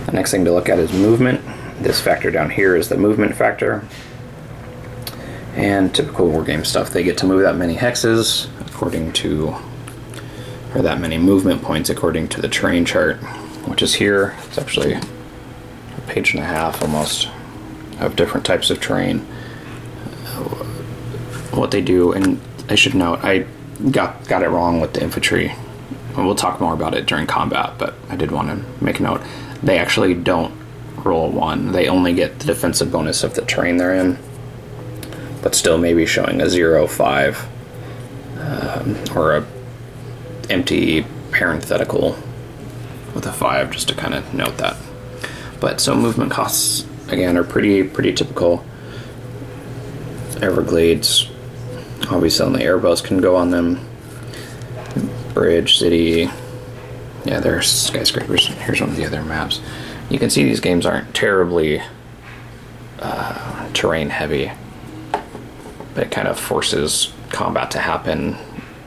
The next thing to look at is movement. This factor down here is the movement factor. And typical wargame stuff, they get to move that many hexes according to, or that many movement points according to the terrain chart, which is here. It's actually a page and a half almost of different types of terrain. What they do, and I should note, I got it wrong with the infantry. We'll talk more about it during combat, but I did want to make a note. They actually don't roll 1. They only get the defensive bonus of the terrain they're in, but still maybe showing a 0, 5, or a empty parenthetical with a 5, just to kind of note that. But so movement costs, again, are pretty typical. Everglades, obviously only airboats can go on them. Bridge, city, yeah, there's skyscrapers. Here's one of the other maps. You can see these games aren't terribly terrain heavy, but it kind of forces combat to happen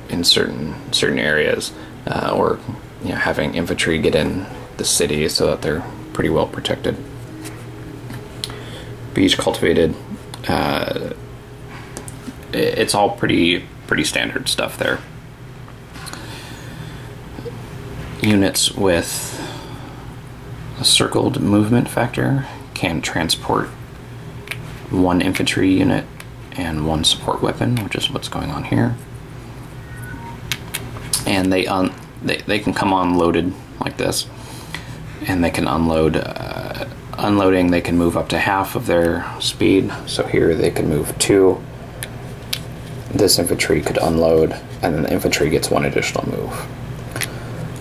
in certain areas, or having infantry get in the city so that they're pretty well protected. Beach, cultivated, it's all pretty standard stuff there. Units with a circled movement factor can transport 1 infantry unit and 1 support weapon, which is what's going on here. And they can come on loaded like this, and they can unload. Unloading, they can move up to half of their speed. So here they can move 2. This infantry could unload, and then the infantry gets 1 additional move.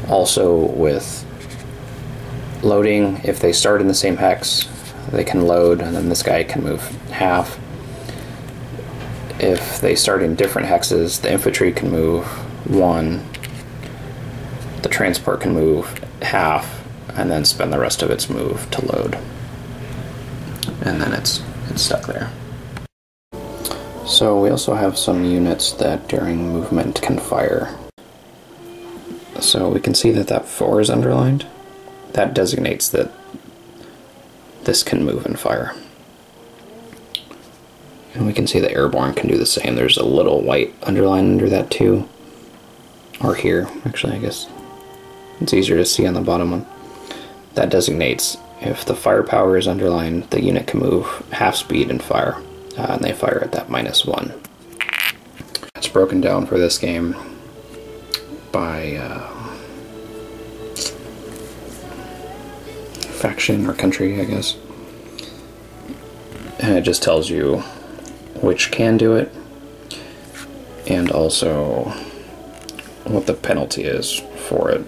Also with loading, if they start in the same hex, they can load, and then this guy can move half. If they start in different hexes, the infantry can move 1, the transport can move half, and then spend the rest of its move to load. And then it's stuck there. So we also have some units that during movement can fire. So we can see that 4 is underlined. That designates that this can move and fire. And we can see the airborne can do the same. There's a little white underline under that too. Or here, actually, I guess. It's easier to see on the bottom one. That designates if the firepower is underlined, the unit can move half speed and fire. And they fire at that -1. It's broken down for this game by faction or country, I guess. And it just tells you which can do it, and also what the penalty is for it.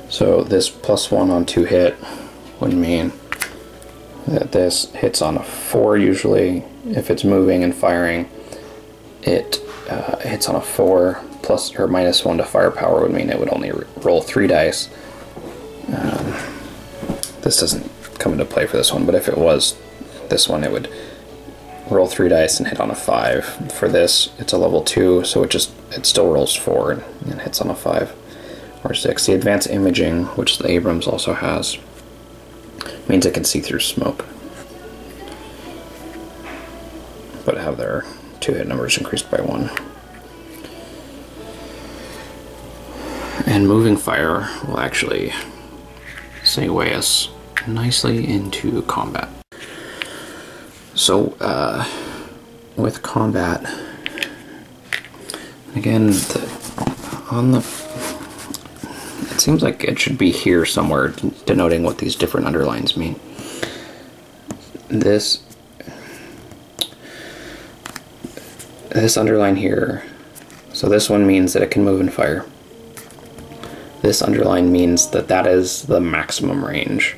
So this +1 on 2 hit would mean that this hits on a 4 usually. If it's moving and firing, it hits on a 4, plus or -1 to firepower would mean it would only roll 3 dice. This doesn't come into play for this one, but if it was this one, it would roll 3 dice and hit on a 5. For this, it's a level 2, so it still rolls 4 and hits on a 5 or 6. The advanced imaging, which the Abrams also has, means it can see through smoke, but have their 2 hit numbers increased by 1. And moving fire will actually segue us nicely into combat. So with combat, again, it seems like it should be here somewhere, denoting what these different underlines mean. This underline here, so this one means that it can move and fire. This underline means that that is the maximum range.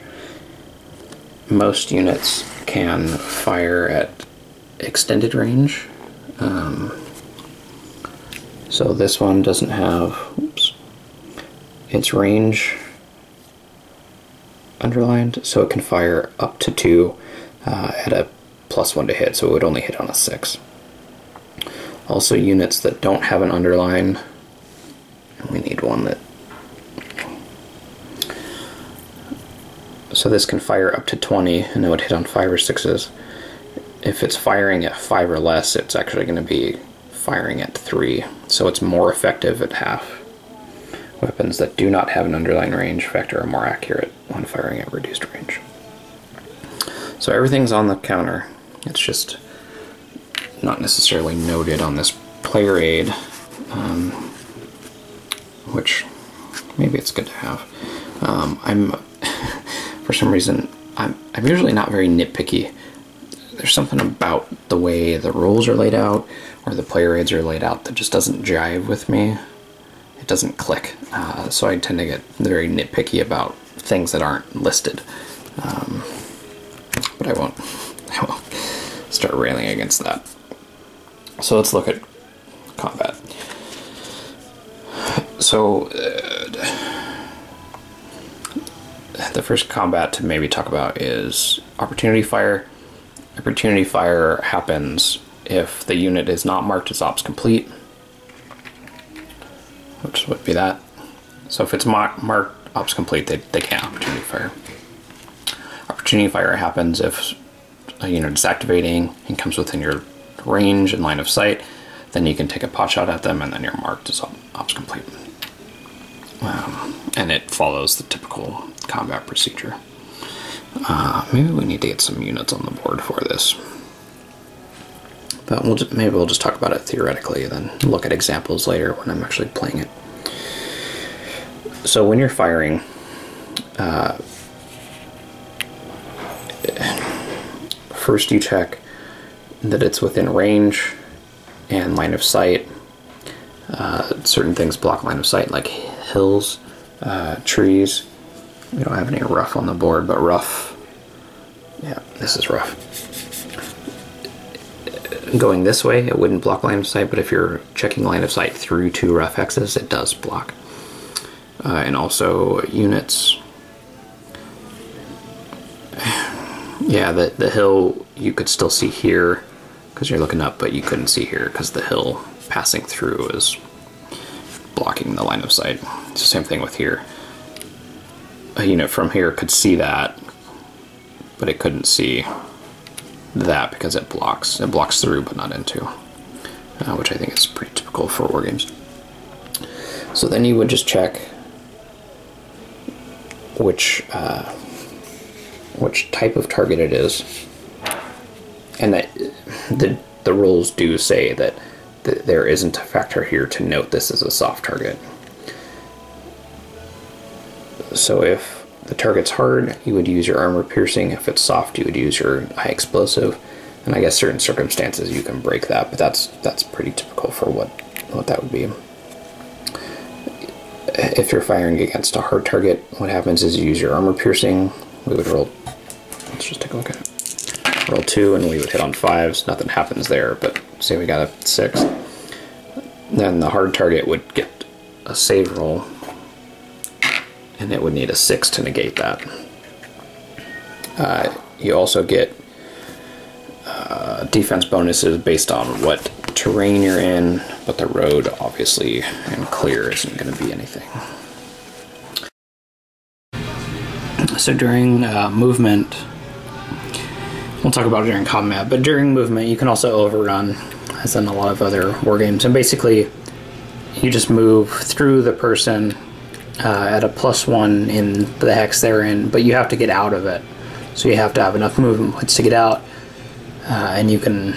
Most units can fire at extended range. So this one doesn't have, its range underlined, so it can fire up to 2 at a +1 to hit, so it would only hit on a 6. Also, units that don't have an underline, and we need one that So this can fire up to 20, and it would hit on 5 or 6s. If it's firing at 5 or less, it's actually going to be firing at 3, so it's more effective at half. Weapons that do not have an underlying range factor are more accurate when firing at reduced range. So everything's on the counter. It's just not necessarily noted on this player aid, which maybe it's good to have. For some reason, I'm usually not very nitpicky. There's something about the way the rules are laid out or the player aids are laid out that just doesn't jive with me. It doesn't click. So I tend to get very nitpicky about things that aren't listed. But I won't start railing against that. So let's look at combat. So the first combat to maybe talk about is opportunity fire. Opportunity fire happens if the unit is not marked as ops complete, which would be that. So if it's marked ops complete, they can't opportunity fire. Opportunity fire happens if a unit is activating and comes within your range and line of sight. Then you can take a pot shot at them, and then you're marked as ops complete. And it follows the typical combat procedure. Maybe we need to get some units on the board for this. But maybe we'll just talk about it theoretically, then look at examples later when I'm actually playing it. So when you're firing, first you check that it's within range and line of sight. Certain things block line of sight, like hills, trees. We don't have any rough on the board, but rough, yeah, this is rough. Going this way, it wouldn't block line of sight, but if you're checking line of sight through 2 rough X's, it does block. And also units. Yeah, the hill you could still see here because you're looking up, but you couldn't see here because the hill passing through is blocking the line of sight. It's the same thing with here. A unit from here could see that, but it couldn't see that because it blocks. It blocks through but not into, which I think is pretty typical for war games. So then you would just check which type of target it is, and that the rules do say that there isn't a factor here to note this as a soft target. So if the target's hard, you would use your armor piercing. If it's soft, you would use your high explosive. And I guess certain circumstances you can break that, but that's pretty typical for what that would be. If you're firing against a hard target, what happens is you use your armor piercing. We would roll, let's just take a look at it. Roll 2 and we would hit on 5s. Nothing happens there, but say we got a 6. Then the hard target would get a save roll, and it would need a 6 to negate that. You also get defense bonuses based on what terrain you're in, but the road obviously and clear isn't going to be anything. So during movement, we'll talk about it during combat, but during movement you can also overrun, as in a lot of other war games, and basically you just move through the person at a +1 in the hex they're in, but you have to get out of it. So you have to have enough movement points to get out, and you can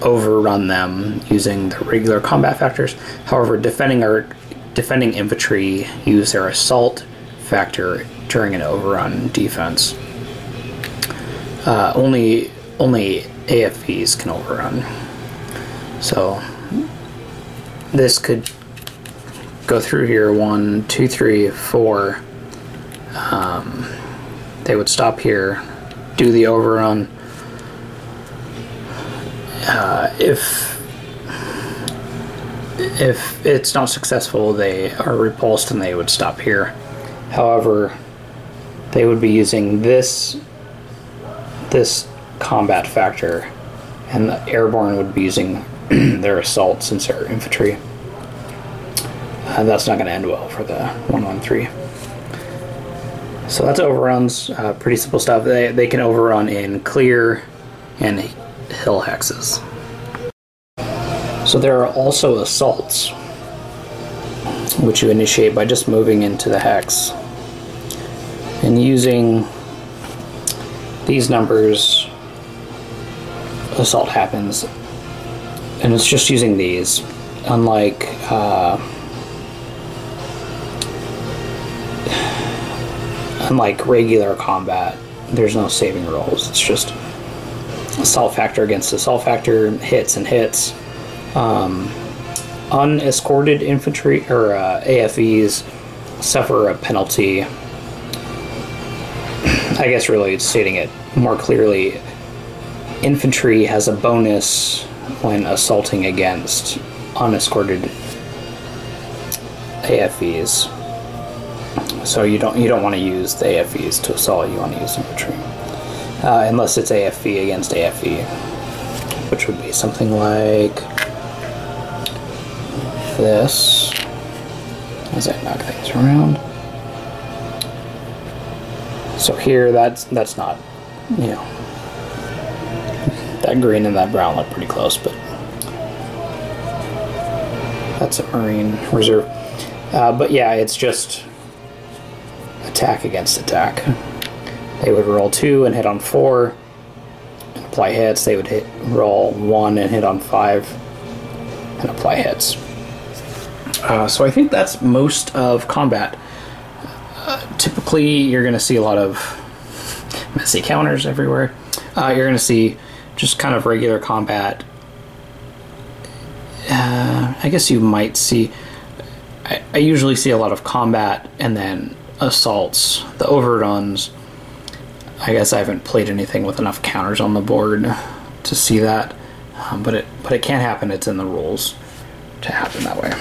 overrun them using the regular combat factors. However, defending infantry use their assault factor during an overrun defense. Only AFVs can overrun. So this could go through here 1, 2, 3, 4. They would stop here, do the overrun. If it's not successful, they are repulsed and they would stop here. However, they would be using this combat factor, and the airborne would be using their assault since they're infantry. That's not going to end well for the 113. So that's overruns, pretty simple stuff. They can overrun in clear and hill hexes. So there are also assaults, which you initiate by just moving into the hex. And using these numbers, assault happens. And it's just using these, unlike regular combat. There's no saving rolls. It's just assault factor against assault factor, hits and hits. Unescorted infantry or AFEs suffer a penalty. I guess really stating it more clearly, infantry has a bonus when assaulting against unescorted AFEs. So you don't want to use the AFEs to assault. You want to use infantry, unless it's AFE against AFE, which would be something like this. As I knock things around. So here, that's not, you know, that green and that brown look pretty close, but that's a Marine Reserve. But yeah, it's just attack against attack. They would roll 2 and hit on 4 and apply hits. They would roll 1 and hit on 5 and apply hits. So I think that's most of combat. Typically, you're going to see a lot of messy counters everywhere. You're going to see just kind of regular combat. I guess you might see... I usually see a lot of combat and then assaults. The overruns, I guess I haven't played anything with enough counters on the board to see that. But it can happen. It's in the rules to happen that way.